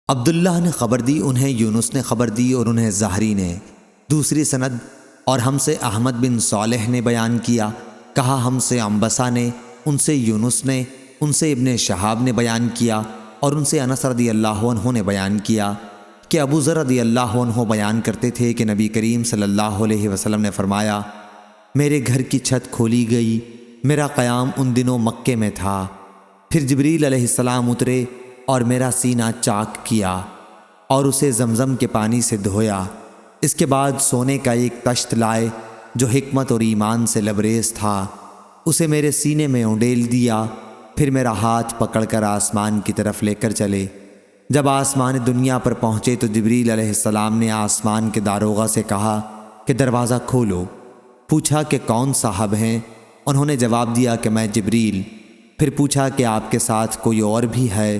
عبداللہ نے خبر دی، انہیں یونس نے خبر دی اور انہیں زہری نے دوسری سند، اور ہم سے احمد بن صالح نے بیان کیا، کہا ہم سے عنبسہ نے، ان سے یونس نے، ان سے ابن شہاب نے بیان کیا، اور ان سے انس رضی اللہ عنہ نے بیان کیا کہ ابو ذر رضی اللہ عنہ بیان کرتے تھے کہ نبی کریم صلی اللہ علیہ وسلم نے فرمایا، میرے گھر کی چھت کھولی گئی، میرا قیام ان دنوں مکے میں تھا، پھر جبریل علیہ السلام اترے اور میرا سینہ چاک کیا اور اسے زمزم کے پانی سے دھویا، اس کے بعد سونے کا ایک تشت لائے جو حکمت اور ایمان سے لبریز تھا، اسے میرے سینے میں اونڈیل دیا، پھر میرا ہاتھ پکڑ کر آسمان کی طرف لے کر چلے۔ جب آسمان دنیا پر پہنچے تو جبریل علیہ السلام نے آسمان کے داروغہ سے کہا کہ دروازہ کھولو۔ پوچھا کہ کون صاحب ہیں؟ انہوں نے جواب دیا کہ میں جبریل۔ پھر پوچھا کہ آپ کے ساتھ کوئی اور بھی ہے؟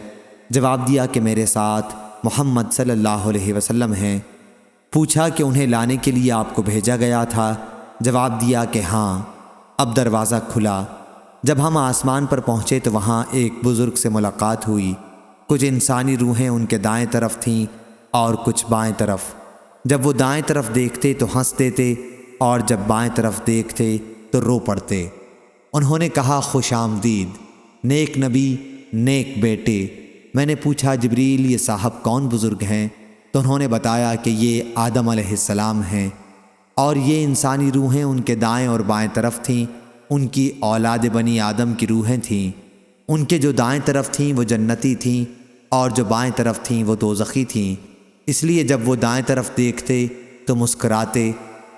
جواب دیا کہ میرے ساتھ محمد صلی اللہ علیہ وسلم ہیں۔ پوچھا کہ انہیں لانے کے لیے آپ کو بھیجا گیا تھا؟ جواب دیا کہ ہاں۔ اب دروازہ کھلا۔ جب ہم آسمان پر پہنچے تو وہاں ایک بزرگ سے ملاقات ہوئی۔ کچھ انسانی روحیں ان کے دائیں طرف تھیں اور کچھ بائیں طرف۔ جب وہ دائیں طرف دیکھتے تو ہنس دیتے اور جب بائیں طرف دیکھتے تو رو پڑتے۔ انہوں نے کہا خوش آمدید، نیک نبی، نیک بیٹے۔ میں نے پوچھا جبریل یہ صاحب کون بزرگ ہیں؟ تو انہوں نے بتایا کہ یہ آدم علیہ السلام ہیں، اور یہ انسانی روحیں ان کے دائیں اور بائیں طرف تھیں، ان کی اولاد بنی آدم کی روحیں تھیں۔ ان کے جو دائیں طرف تھیں وہ جنتی تھیں اور جو بائیں طرف تھیں وہ دوزخی تھیں، اس لیے جب وہ دائیں طرف دیکھتے تو مسکراتے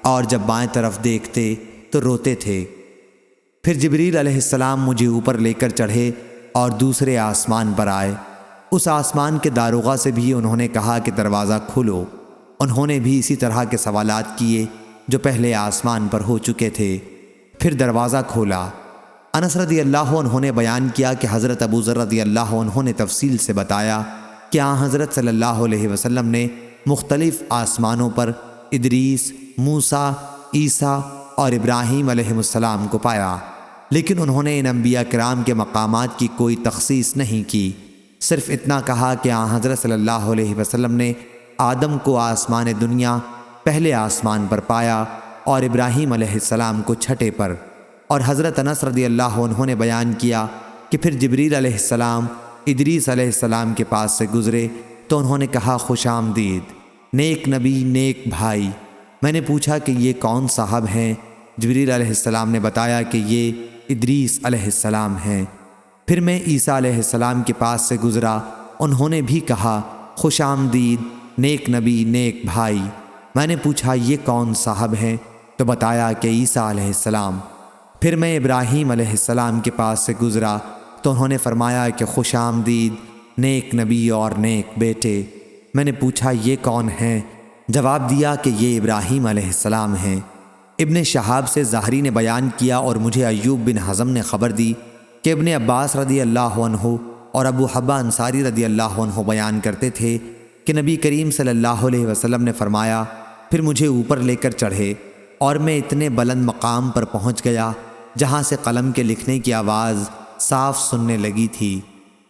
اور جب بائیں طرف دیکھتے تو روتے تھے۔ پھر جبریل علیہ السلام مجھے اوپر لے کر چڑھے اور دوسرے آسمان پر آئے۔ اس آسمان کے داروغہ سے بھی انہوں نے کہا کہ دروازہ کھولو۔ انہوں نے بھی اسی طرح کے سوالات کیے جو پہلے آسمان پر ہو چکے تھے۔ پھر دروازہ کھولا۔ انس رضی اللہ عنہ نے بیان کیا کہ حضرت ابو ذر رضی اللہ عنہ نے تفصیل سے بتایا کہ حضرت صلی اللہ علیہ وسلم نے مختلف آسمانوں پر ادریس، موسیٰ، عیسیٰ اور ابراہیم علیہ السلام کو پایا، لیکن انہوں نے ان انبیاء کرام کے مقامات کی کوئی تخصیص نہیں کی، صرف اتنا کہا کہ حضرت صلی اللہ علیہ وسلم نے آدم کو آسمان دنیا پہلے آسمان پر پایا اور ابراہیم علیہ السلام کو چھٹے پر۔ اور حضرت انس رضی اللہ عنہ نے بیان کیا کہ پھر جبریل علیہ السلام ادریس علیہ السلام کے پاس سے گزرے تو انہوں نے کہا خوش آمدید، نیک نبی، نیک بھائی۔ میں نے پوچھا کہ یہ کون صاحب ہیں؟ جبریل علیہ السلام نے بتایا کہ یہ ادریس علیہ السلام ہیں۔ پھر میں عیسیٰ علیہ السلام کے پاس سے گزرا، انہوں نے بھی کہا خوش آمدید، نیک نبی، نیک بھائی۔ میں نے پوچھا یہ کون صاحب ہیں؟ تو بتایا کہ عیسیٰ علیہ السلام۔ پھر میں ابراہیم علیہ السلام کے پاس سے گزرا تو انہوں نے فرمایا کہ خوش آمدید، نیک نبی اور نیک بیٹے۔ میں نے پوچھا یہ کون ہیں؟ جواب دیا کہ یہ ابراہیم علیہ السلام ہیں۔ ابن شہاب سے زہری نے بیان کیا اور مجھے ایوب بن حزم نے خبر دی کہ ابن عباس رضی اللہ عنہ اور ابو حبہ انصاری رضی اللہ عنہ بیان کرتے تھے کہ نبی کریم صلی اللہ علیہ وسلم نے فرمایا، پھر مجھے اوپر لے کر چڑھے اور میں اتنے بلند مقام پر پہنچ گیا جہاں سے قلم کے لکھنے کی آواز صاف سننے لگی تھی۔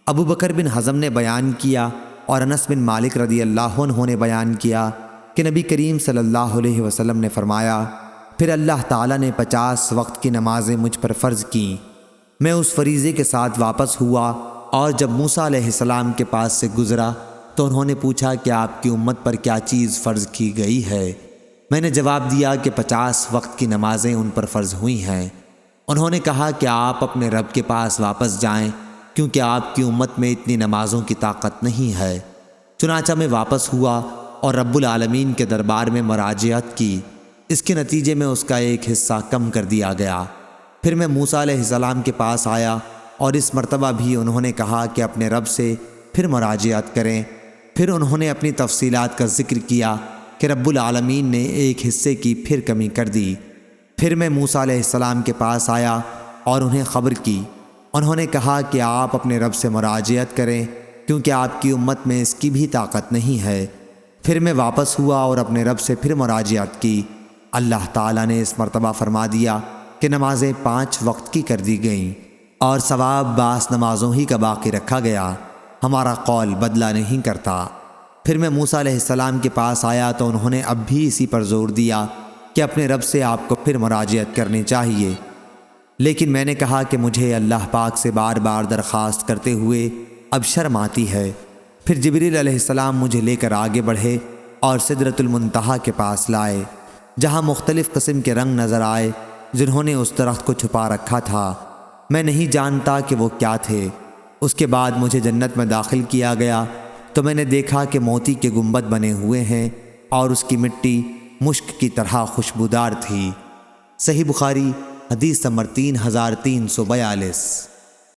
ابو بکر بن حزم نے بیان کیا اور انس بن مالک رضی اللہ عنہ نے بیان کیا کہ نبی کریم صلی اللہ علیہ وسلم نے فرمایا، پھر اللہ تعالیٰ نے 50 وقت کی نمازیں مجھ پر فرض کیں۔ میں اس فریضے کے ساتھ واپس ہوا اور جب موسیٰ علیہ السلام کے پاس سے گزرا تو انہوں نے پوچھا کہ آپ کی امت پر کیا چیز فرض کی گئی ہے؟ میں نے جواب دیا کہ 50 وقت کی نمازیں ان پر فرض ہوئی ہیں۔ انہوں نے کہا کہ آپ اپنے رب کے پاس واپس جائیں کیونکہ آپ کی امت میں اتنی نمازوں کی طاقت نہیں ہے۔ چنانچہ میں واپس ہوا اور رب العالمین کے دربار میں مراجعت کی، اس کے نتیجے میں اس کا ایک حصہ کم کر دیا گیا۔ پھر میں موسیٰ علیہ السلام کے پاس آیا اور اس مرتبہ بھی انہوں نے کہا کہ اپنے رب سے پھر مراجعت کریں۔ پھر انہوں نے اپنی تفصیلات کا ذکر کیا کہ رب العالمین نے ایک حصے کی پھر کمی کر دی۔ پھر میں موسیٰ علیہ السلام کے پاس آیا اور انہیں خبر کی۔ انہوں نے کہا کہ آپ اپنے رب سے مراجعت کریں کیونکہ آپ کی امت میں اس کی بھی طاقت نہیں ہے۔ پھر میں واپس ہوا اور اپنے رب سے پھر مراجعت کی۔ اللہ تعالیٰ نے اس مرتبہ فرما دیا کہ نمازیں 5 وقت کی کر دی گئیں اور ثواب 22 نمازوں ہی کا باقی رکھا گیا۔ ہمارا قول بدلہ نہیں کرتا۔ پھر میں موسیٰ علیہ السلام کے پاس آیا تو انہوں نے اب بھی اسی پر زور دیا کہ اپنے رب سے آپ کو پھر مراجعت کرنی چاہیے، لیکن میں نے کہا کہ مجھے اللہ پاک سے بار بار درخواست کرتے ہوئے اب شرم آتی ہے۔ پھر جبریل علیہ السلام مجھے لے کر آگے بڑھے اور سدرۃ المنتہا کے پاس لائے، جہاں مختلف قسم کے رنگ نظر آئے جنہوں نے اس درخت کو چھپا رکھا تھا۔ میں نہیں جانتا کہ وہ کیا تھے۔ اس کے بعد مجھے جنت میں داخل کیا گیا تو میں نے دیکھا کہ موتی کے گنبد بنے ہوئے ہیں اور اس کی مٹی مشک کی طرح خوشبودار تھی۔ صحیح بخاری حدیث نمبر 3342۔